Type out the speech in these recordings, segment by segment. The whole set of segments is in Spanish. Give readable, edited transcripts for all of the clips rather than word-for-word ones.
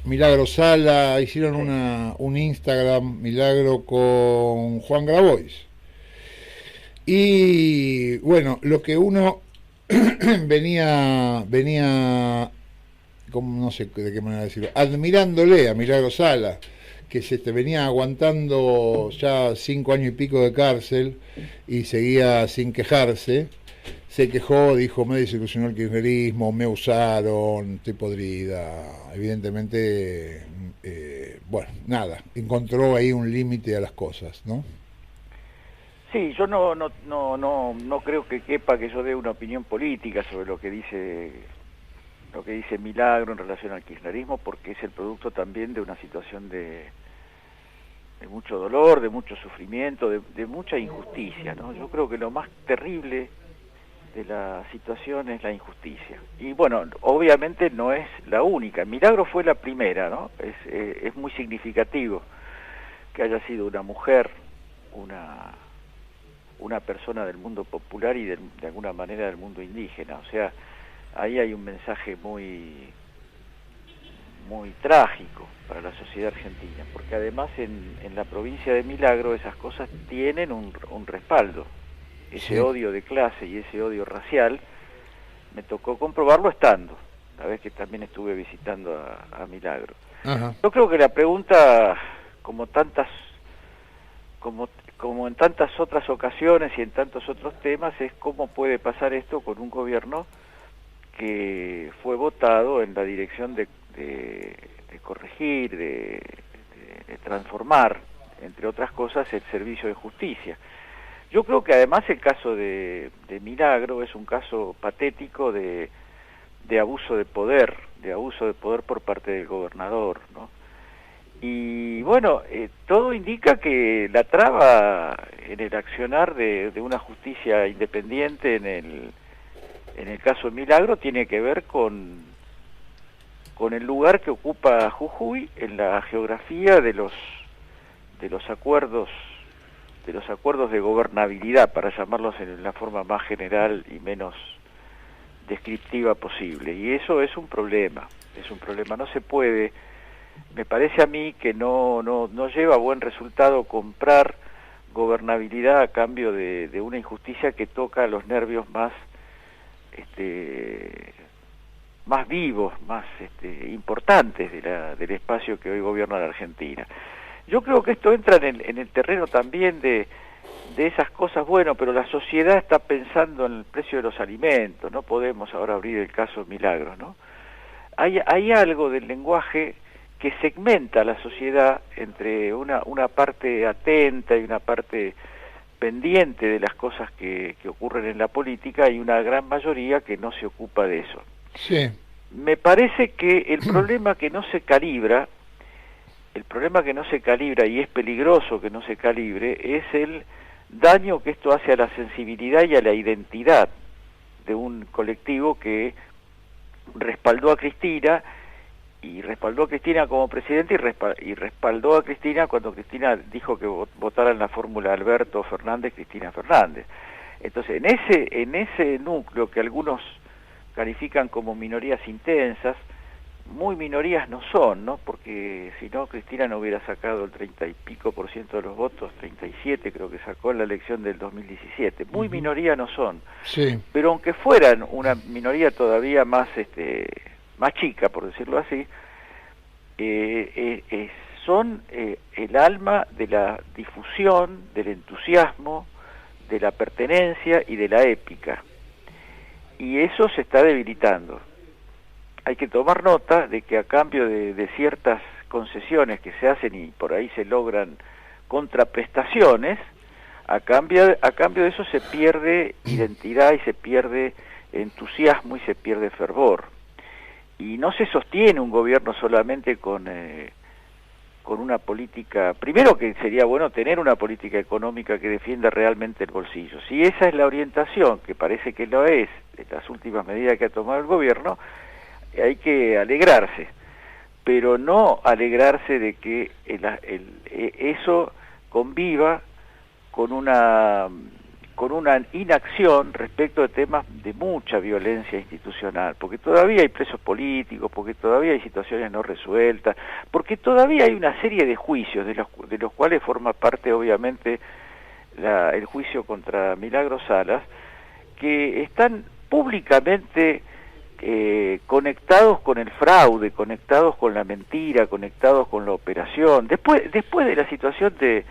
Milagro Sala, hicieron Sí. un Instagram Milagro con Juan Grabois. Y bueno, lo que uno venía, como no sé de qué manera decirlo, admirándole a Milagro Sala, que se te venía aguantando ya 5 años y pico de cárcel y seguía sin quejarse. Se quejó, dijo, me desilusionó el kirchnerismo, me usaron, estoy podrida. Evidentemente, bueno, nada, encontró ahí un límite a las cosas, ¿no? Sí, yo no creo que quepa que yo dé una opinión política sobre lo que dice Milagro en relación al kirchnerismo, porque es el producto también de una situación de mucho dolor, de mucho sufrimiento, de mucha injusticia, ¿no? Yo creo que lo más terrible de la situación es la injusticia. Y bueno, obviamente no es la única. Milagro fue la primera, ¿no? Es muy significativo que haya sido una mujer, una una persona del mundo popular y de alguna manera del mundo indígena. O sea, ahí hay un mensaje muy trágico para la sociedad argentina, porque además en la provincia de Milagro esas cosas tienen un respaldo. Ese Sí. odio de clase y ese odio racial me tocó comprobarlo estando, la vez que también estuve visitando a Milagro. Ajá. Yo creo que la pregunta, como tantas como, como en tantas otras ocasiones y en tantos otros temas, es cómo puede pasar esto con un gobierno que fue votado en la dirección de corregir, de transformar, entre otras cosas, el servicio de justicia. Yo creo que además el caso de Milagro es un caso patético de de abuso de poder por parte del gobernador, ¿no? Y bueno, todo indica que la traba en el accionar de una justicia independiente en el caso de Milagro tiene que ver con el lugar que ocupa Jujuy en la geografía de los acuerdos de los acuerdos de gobernabilidad, para llamarlos en la forma más general y menos descriptiva posible. Y eso es un problema, no se puede. Me parece a mí que no lleva buen resultado comprar gobernabilidad a cambio de una injusticia que toca los nervios este, más vivos, más importantes del espacio que hoy gobierna la Argentina. Yo creo que esto entra en el terreno también de esas cosas, bueno, pero la sociedad está pensando en el precio de los alimentos, no podemos ahora abrir el caso Milagros, ¿no? Hay algo del lenguaje que segmenta la sociedad entre una parte atenta y una parte pendiente de las cosas que ocurren en la política y una gran mayoría que no se ocupa de eso. Sí. Me parece que el problema que no se calibra y es peligroso que no se calibre es el daño que esto hace a la sensibilidad y a la identidad de un colectivo que respaldó a Cristina y respaldó a Cristina como presidente y respaldó a Cristina cuando Cristina dijo que votara en la fórmula Alberto Fernández, Cristina Fernández. Entonces, en ese núcleo que algunos califican como minorías intensas, muy minorías no son, ¿no? Porque si no, Cristina no hubiera sacado el 30 y pico por ciento de los votos, 37 creo que sacó en la elección del 2017. Muy Ujú. minoría no son, Sí. pero aunque fueran una minoría todavía más chica, por decirlo así, son el alma de la difusión, del entusiasmo, de la pertenencia y de la épica. Y eso se está debilitando. Hay que tomar nota de que a cambio de ciertas concesiones que se hacen y por ahí se logran contraprestaciones, a cambio de eso se pierde identidad y se pierde entusiasmo y se pierde fervor. Y no se sostiene un gobierno solamente con una política, primero que sería bueno tener una política económica que defienda realmente el bolsillo. Si esa es la orientación, que parece que lo es, de las últimas medidas que ha tomado el gobierno, hay que alegrarse, pero no alegrarse de que eso conviva con con una inacción respecto de temas de mucha violencia institucional, porque todavía hay presos políticos, porque todavía hay situaciones no resueltas, porque todavía hay una serie de juicios, de los cuales forma parte obviamente el juicio contra Milagros Salas, que están públicamente conectados con el fraude, conectados con la mentira, conectados con la operación. Después de la situación de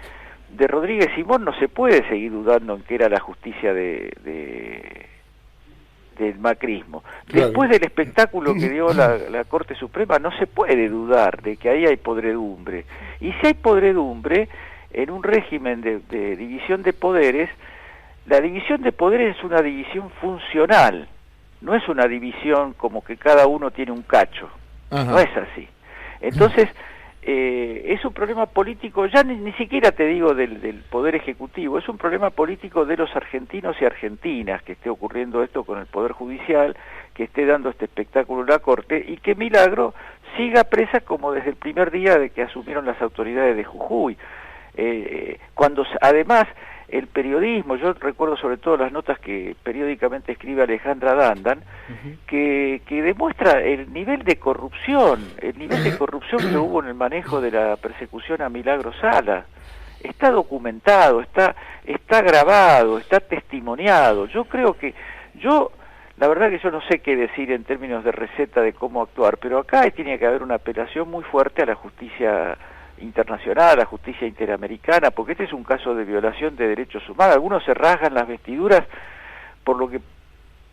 Rodríguez Simón no se puede seguir dudando en que era la justicia del macrismo. Claro. Después del espectáculo que dio la Corte Suprema no se puede dudar de que ahí hay podredumbre. Y si hay podredumbre en un régimen de división de poderes, la división de poderes es una división funcional, no es una división como que cada uno tiene un cacho. Ajá. No es así. Entonces, es un problema político, ya ni siquiera te digo del Poder Ejecutivo, es un problema político de los argentinos y argentinas, que esté ocurriendo esto con el Poder Judicial, que esté dando este espectáculo en la Corte, y que Milagro siga presa como desde el primer día de que asumieron las autoridades de Jujuy. Cuando además el periodismo, yo recuerdo sobre todo las notas que periódicamente escribe Alejandra Dandan, que demuestra el nivel de corrupción, que hubo en el manejo de la persecución a Milagros Sala. Está documentado, está grabado, está testimoniado. La verdad que yo no sé qué decir en términos de receta de cómo actuar, pero acá tiene que haber una apelación muy fuerte a la justicia internacional, a la justicia interamericana, porque este es un caso de violación de derechos humanos. Algunos se rasgan las vestiduras por lo que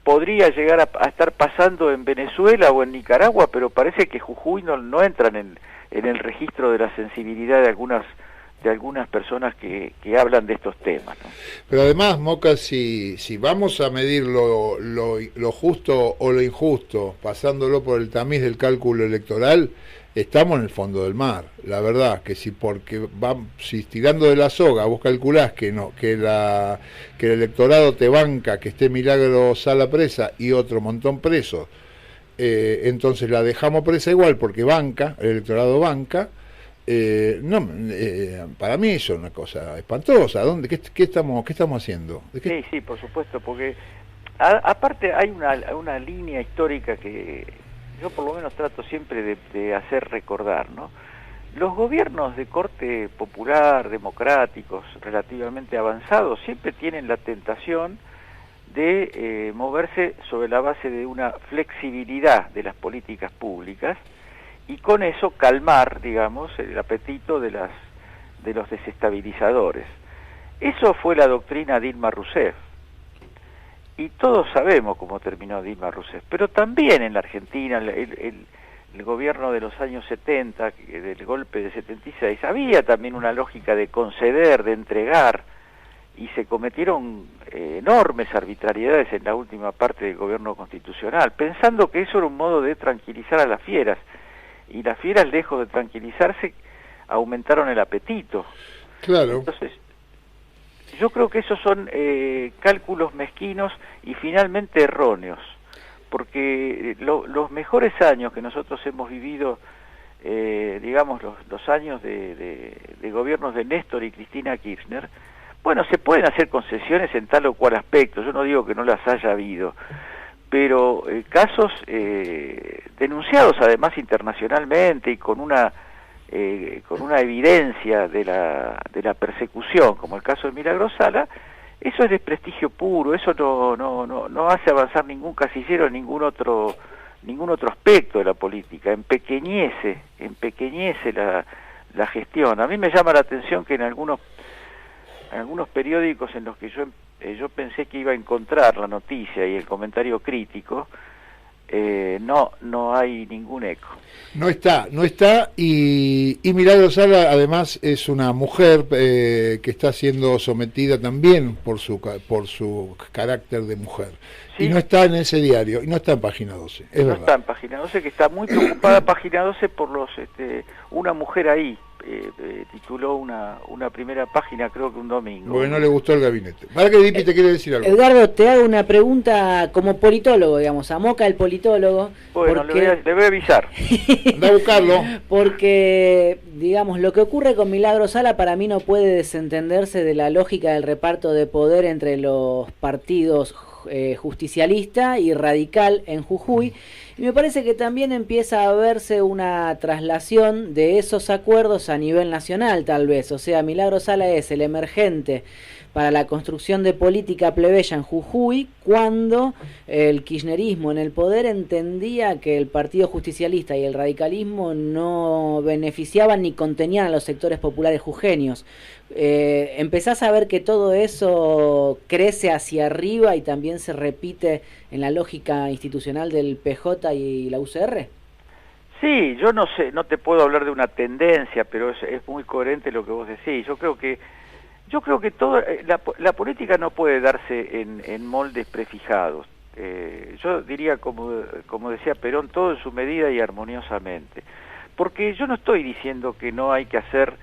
podría llegar a estar pasando en Venezuela o en Nicaragua, pero parece que Jujuy no entran en el registro de la sensibilidad de algunas personas que hablan de estos temas, ¿no? Pero además, Moca, si vamos a medir lo justo o lo injusto, pasándolo por el tamiz del cálculo electoral, estamos en el fondo del mar. La verdad que si tirando de la soga vos calculás que el electorado te banca que esté Milagros Sala presa y otro montón preso, entonces la dejamos presa igual porque el electorado banca. Para mí eso es una cosa espantosa. ¿Qué estamos haciendo? Sí, por supuesto, porque aparte hay una línea histórica que yo por lo menos trato siempre de hacer recordar, ¿no? Los gobiernos de corte popular, democráticos, relativamente avanzados, siempre tienen la tentación de moverse sobre la base de una flexibilidad de las políticas públicas y con eso calmar, digamos, el apetito de los desestabilizadores. Eso fue la doctrina Dilma Rousseff. Y todos sabemos cómo terminó Dilma Rousseff, pero también en la Argentina, el gobierno de los años 70, del golpe de 76, había también una lógica de conceder, de entregar, y se cometieron enormes arbitrariedades en la última parte del gobierno constitucional, pensando que eso era un modo de tranquilizar a las fieras, y las fieras, lejos de tranquilizarse, aumentaron el apetito. Claro. Entonces, yo creo que esos son cálculos mezquinos y finalmente erróneos, porque los mejores años que nosotros hemos vivido, digamos los años de gobiernos de Néstor y Cristina Kirchner, bueno, se pueden hacer concesiones en tal o cual aspecto, yo no digo que no las haya habido, pero casos denunciados además internacionalmente y con una evidencia de la persecución, como el caso de Milagros Sala, eso es desprestigio puro, eso no hace avanzar ningún casillero en ningún otro aspecto de la política, empequeñece la gestión. A mí me llama la atención que en algunos periódicos en los que yo pensé que iba a encontrar la noticia y el comentario crítico, no hay ningún eco. No está, y Milagros Sala además es una mujer que está siendo sometida también por su carácter de mujer. Sí. Y no está en ese diario, y no está en Página 12, es verdad. No está en Página 12, que está muy preocupada Página 12 por una mujer ahí, tituló una primera página, creo que un domingo. Porque no le gustó el gabinete. ¿Para qué Dipi te quiere decir algo? Edgardo, te hago una pregunta como politólogo, digamos, a Moca el politólogo. Bueno, porque... le voy a avisar. Anda a buscarlo. Porque, digamos, lo que ocurre con Milagro Sala para mí no puede desentenderse de la lógica del reparto de poder entre los partidos justicialista y radical en Jujuy, y me parece que también empieza a verse una traslación de esos acuerdos a nivel nacional, tal vez. O sea, Milagro Sala es el emergente para la construcción de política plebeya en Jujuy, cuando el kirchnerismo en el poder entendía que el Partido Justicialista y el radicalismo no beneficiaban ni contenían a los sectores populares jujeños. ¿Empezás a ver que todo eso crece hacia arriba y también se repite en la lógica institucional del PJ y la UCR? Sí, yo no sé, no te puedo hablar de una tendencia, pero es muy coherente lo que vos decís. Yo creo que todo la política no puede darse en moldes prefijados. Yo diría, como decía Perón, todo en su medida y armoniosamente. Porque yo no estoy diciendo que no hay que hacer,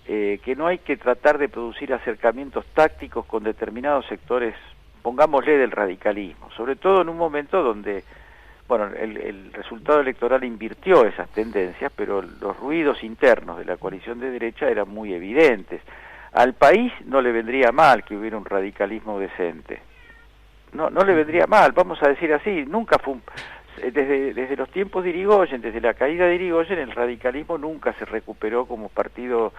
que no hay que tratar de producir acercamientos tácticos con determinados sectores, pongámosle del radicalismo, sobre todo en un momento donde, bueno, el resultado electoral invirtió esas tendencias, pero los ruidos internos de la coalición de derecha eran muy evidentes. Al país no le vendría mal que hubiera un radicalismo decente. No le vendría mal, vamos a decir así. Nunca fue desde los tiempos de Irigoyen, desde la caída de Irigoyen, el radicalismo nunca se recuperó como partido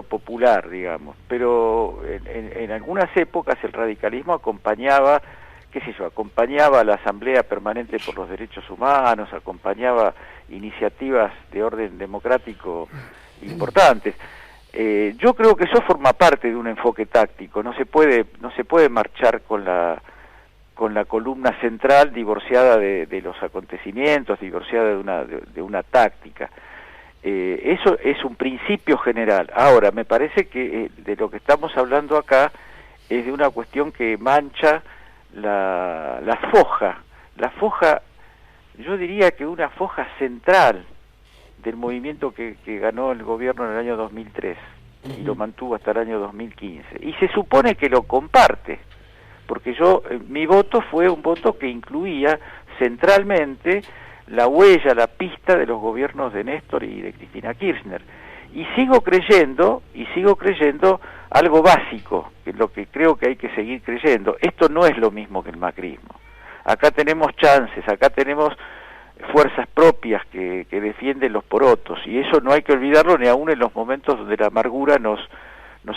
popular, digamos. Pero en algunas épocas el radicalismo acompañaba, acompañaba a la Asamblea Permanente por los Derechos Humanos, acompañaba iniciativas de orden democrático importantes. Yo creo que eso forma parte de un enfoque táctico. No se puede marchar con la columna central divorciada de los acontecimientos, divorciada de una táctica. Eso es un principio general. Ahora, me parece que de lo que estamos hablando acá es de una cuestión que mancha la foja, yo diría que una foja central del movimiento que ganó el gobierno en el año 2003 y lo mantuvo hasta el año 2015. Y se supone que lo comparte, porque mi voto fue un voto que incluía centralmente la huella, la pista de los gobiernos de Néstor y de Cristina Kirchner. Y sigo creyendo algo básico, que es lo que creo que hay que seguir creyendo. Esto no es lo mismo que el macrismo. Acá tenemos chances, acá tenemos fuerzas propias que defienden los porotos, y eso no hay que olvidarlo ni aún en los momentos donde la amargura nos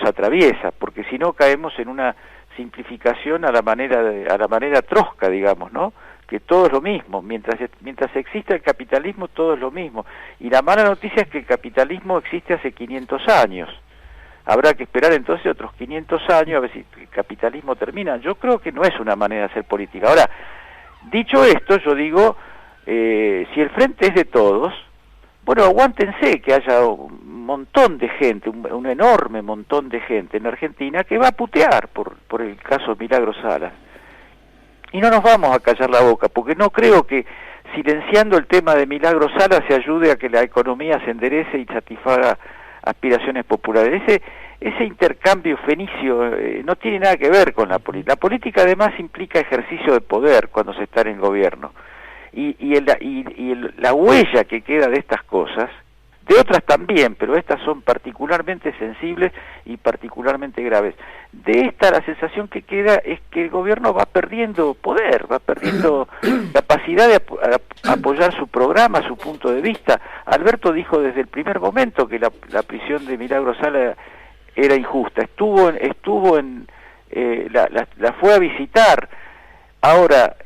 atraviesa, porque si no caemos en una simplificación a la manera trosca, digamos, ¿no? Que todo es lo mismo, mientras exista el capitalismo todo es lo mismo, y la mala noticia es que el capitalismo existe hace 500 años, habrá que esperar entonces otros 500 años a ver si el capitalismo termina. Yo creo que no es una manera de hacer política. Ahora, dicho esto, yo digo, si el frente es de todos, bueno, aguántense que haya un montón de gente, un enorme montón de gente en Argentina que va a putear por el caso Milagro Sala. Y no nos vamos a callar la boca, porque no creo que silenciando el tema de Milagro Sala se ayude a que la economía se enderece y satisfaga aspiraciones populares. Ese intercambio fenicio no tiene nada que ver con la política. La política además implica ejercicio de poder cuando se está en el gobierno. La huella que queda de estas cosas, de otras también, pero estas son particularmente sensibles y particularmente graves. De esta la sensación que queda es que el gobierno va perdiendo poder, va perdiendo capacidad de apoyar su programa, su punto de vista. Alberto dijo desde el primer momento que la prisión de Milagro Sala era injusta, la fue a visitar. Ahora,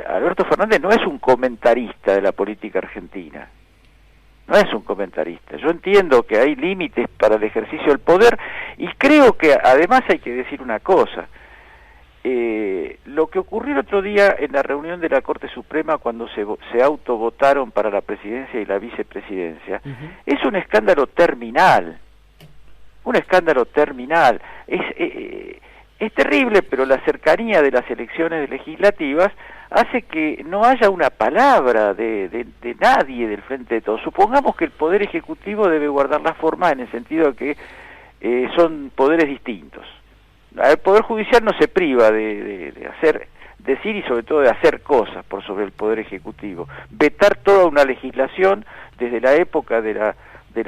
Alberto Fernández no es un comentarista de la política argentina, no es un comentarista. Yo entiendo que hay límites para el ejercicio del poder, y creo que además hay que decir una cosa. Lo que ocurrió el otro día en la reunión de la Corte Suprema cuando se autovotaron para la presidencia y la vicepresidencia, es un escándalo terminal. Un escándalo terminal. Es terrible, pero la cercanía de las elecciones legislativas hace que no haya una palabra de nadie del Frente de Todos. Supongamos que el Poder Ejecutivo debe guardar las formas en el sentido de que son poderes distintos. El Poder Judicial no se priva de decir y sobre todo de hacer cosas por sobre el Poder Ejecutivo. Vetar toda una legislación desde la época de la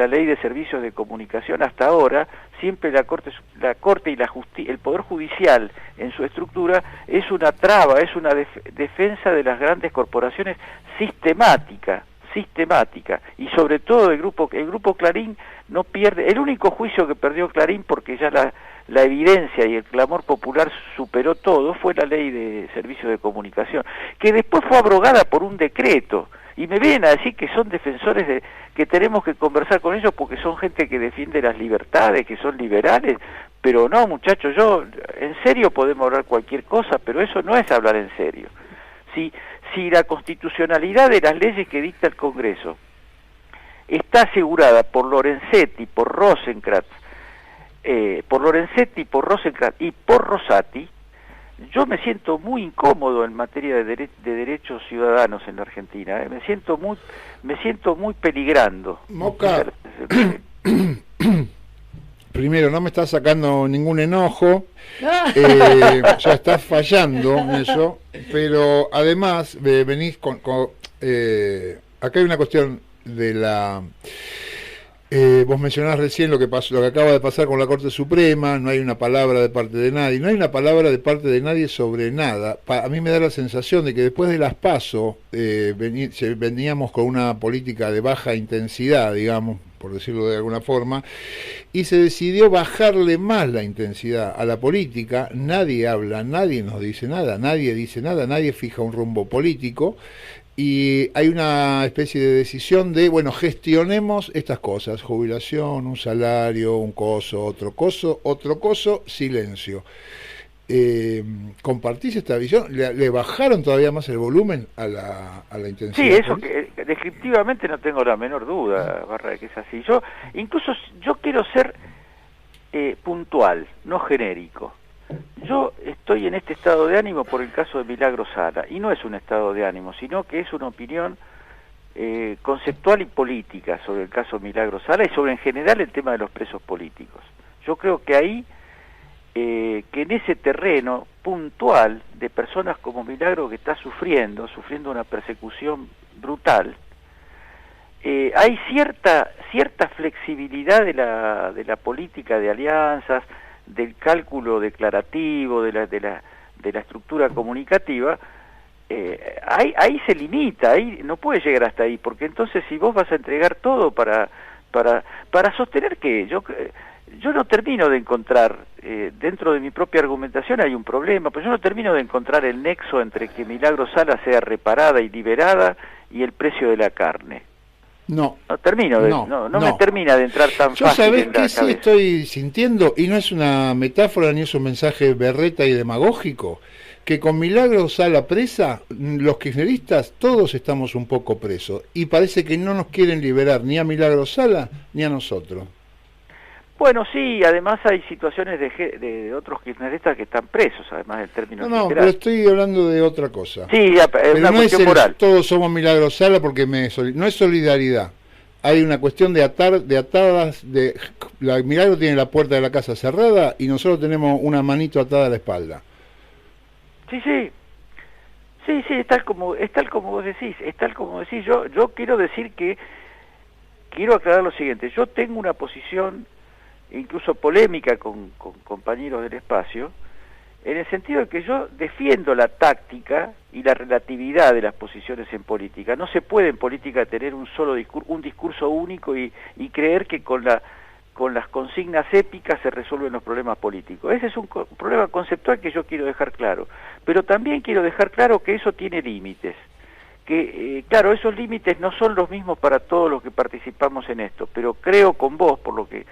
Ley de Servicios de Comunicación hasta ahora, siempre la Corte y el Poder Judicial en su estructura es una traba, es una defensa de las grandes corporaciones sistemática, y sobre todo el grupo Clarín no pierde. El único juicio que perdió Clarín, porque ya la evidencia y el clamor popular superó todo, fue la Ley de Servicios de Comunicación, que después fue abrogada por un decreto. Y me vienen a decir que son defensores que tenemos que conversar con ellos porque son gente que defiende las libertades, que son liberales. Pero no, muchachos, en serio podemos hablar cualquier cosa, pero eso no es hablar en serio. Si la constitucionalidad de las leyes que dicta el Congreso está asegurada por Lorenzetti, por Rosenkrantz y por Rosati, yo me siento muy incómodo en materia de derechos ciudadanos en la Argentina. Me siento muy peligrando. Moca, primero, no me estás sacando ningún enojo, ya estás fallando en eso, pero además venís acá hay una cuestión de la... vos mencionás recién lo que acaba de pasar con la Corte Suprema. No hay una palabra de parte de nadie, no hay una palabra de parte de nadie sobre nada. A mí me da la sensación de que después de las PASO veníamos con una política de baja intensidad, digamos, por decirlo de alguna forma, y se decidió bajarle más la intensidad a la política. Nadie habla, nadie nos dice nada, nadie fija un rumbo político. Y hay una especie de decisión de, bueno, gestionemos estas cosas: jubilación, un salario, un coso, otro coso, silencio. ¿Compartís esta visión? ¿Le bajaron todavía más el volumen a la intensidad? Sí, eso que descriptivamente no tengo la menor duda, Barra, de que es así. Yo quiero ser puntual, no genérico. Yo estoy en este estado de ánimo por el caso de Milagro Sala, y no es un estado de ánimo, sino que es una opinión conceptual y política sobre el caso Milagro Sala y sobre en general el tema de los presos políticos. Yo creo que ahí, que en ese terreno puntual de personas como Milagro, que está sufriendo una persecución brutal, hay cierta flexibilidad de la política de alianzas, del cálculo declarativo, de la estructura comunicativa. Ahí se limita, ahí no puede llegar hasta ahí, porque entonces si vos vas a entregar todo para sostener que yo no termino de encontrar, dentro de mi propia argumentación hay un problema, pero yo no termino de encontrar el nexo entre que Milagro Sala sea reparada y liberada y el precio de la carne. No me termina de entrar tan yo fácil. ¿Sabés qué sí estoy sintiendo? Y no es una metáfora ni es un mensaje berreta y demagógico, que con Milagro Sala presa, los kirchneristas todos estamos un poco presos, y parece que no nos quieren liberar ni a Milagro Sala ni a nosotros. Bueno, sí, además hay situaciones de otros kirchneristas que están presos, además del término No, pero estoy hablando de otra cosa. Sí, es una cuestión moral. Todos somos Milagro Sala, porque no es solidaridad. Hay una cuestión de atadas, Milagro tiene la puerta de la casa cerrada y nosotros tenemos una manito atada a la espalda. Sí, es tal como vos decís, Yo quiero decir que, quiero aclarar lo siguiente: yo tengo una posición incluso polémica con compañeros del espacio, en el sentido de que yo defiendo la táctica y la relatividad de las posiciones en política. No se puede en política tener un discurso único y creer que con las consignas épicas se resuelven los problemas políticos. Ese es un problema conceptual que yo quiero dejar claro, pero también quiero dejar claro que eso tiene límites, que claro, esos límites no son los mismos para todos los que participamos en esto, pero creo con vos, por lo que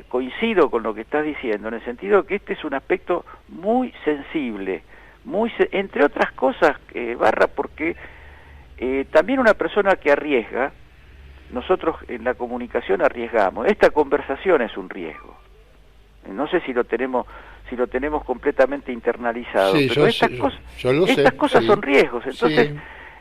coincido con lo que estás diciendo, en el sentido de que este es un aspecto muy sensible, entre otras cosas, Barra, porque también una persona que arriesga, nosotros en la comunicación arriesgamos, esta conversación es un riesgo. No sé si lo tenemos si lo tenemos completamente internalizado. Sí, pero estas cosas sí. son riesgos, entonces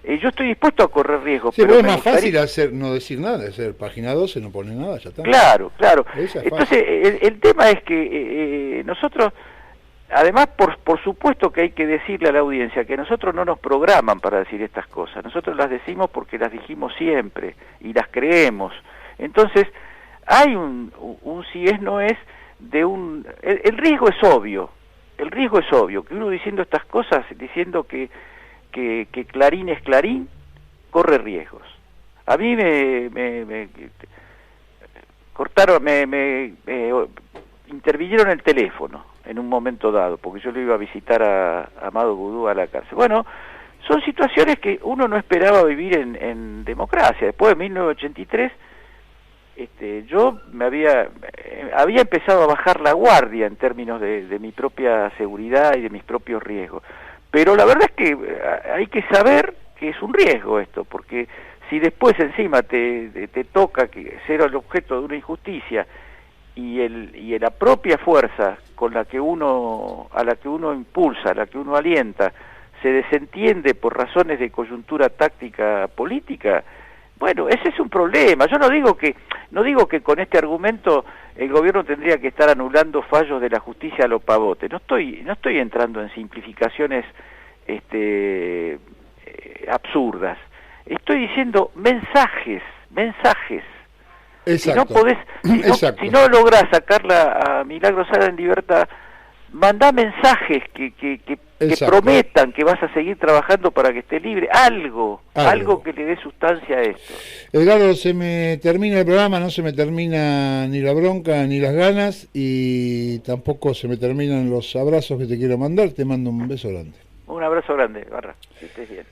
Sí. Yo estoy dispuesto a correr riesgos. Sí, pero es me más fácil gustaría... no decir nada, hacer página 12, no pone nada, ya está. Claro. Esa es Entonces, el tema es que nosotros, además, por supuesto que hay que decirle a la audiencia que nosotros no nos programan para decir estas cosas. Nosotros las decimos porque las dijimos siempre y las creemos. Entonces, hay un si es, no es, de un... El riesgo es obvio. El riesgo es obvio. Que uno diciendo estas cosas, diciendo que Clarín es Clarín, corre riesgos. A mí me cortaron, me intervinieron el teléfono en un momento dado, porque yo le iba a visitar a Amado Vudú a la cárcel. Bueno, son situaciones que uno no esperaba vivir en democracia. Después de 1983, yo había empezado a bajar la guardia en términos de mi propia seguridad y de mis propios riesgos. Pero la verdad es que hay que saber que es un riesgo esto, porque si después encima te toca ser el objeto de una injusticia y la propia fuerza a la que uno impulsa, a la que uno alienta, se desentiende por razones de coyuntura táctica política, bueno, ese es un problema. Yo no digo que con este argumento el gobierno tendría que estar anulando fallos de la justicia a lo pavote. No estoy entrando en simplificaciones absurdas. Estoy diciendo mensajes. Exacto. Si no podés, si no lográs sacarla a Milagro Sala en libertad, mandá mensajes que prometan que vas a seguir trabajando para que esté libre, algo que le dé sustancia a esto. Edgardo, se me termina el programa, no se me termina ni la bronca ni las ganas, y tampoco se me terminan los abrazos que te quiero mandar. Te mando un beso grande. Un abrazo grande, Barra, que estés bien.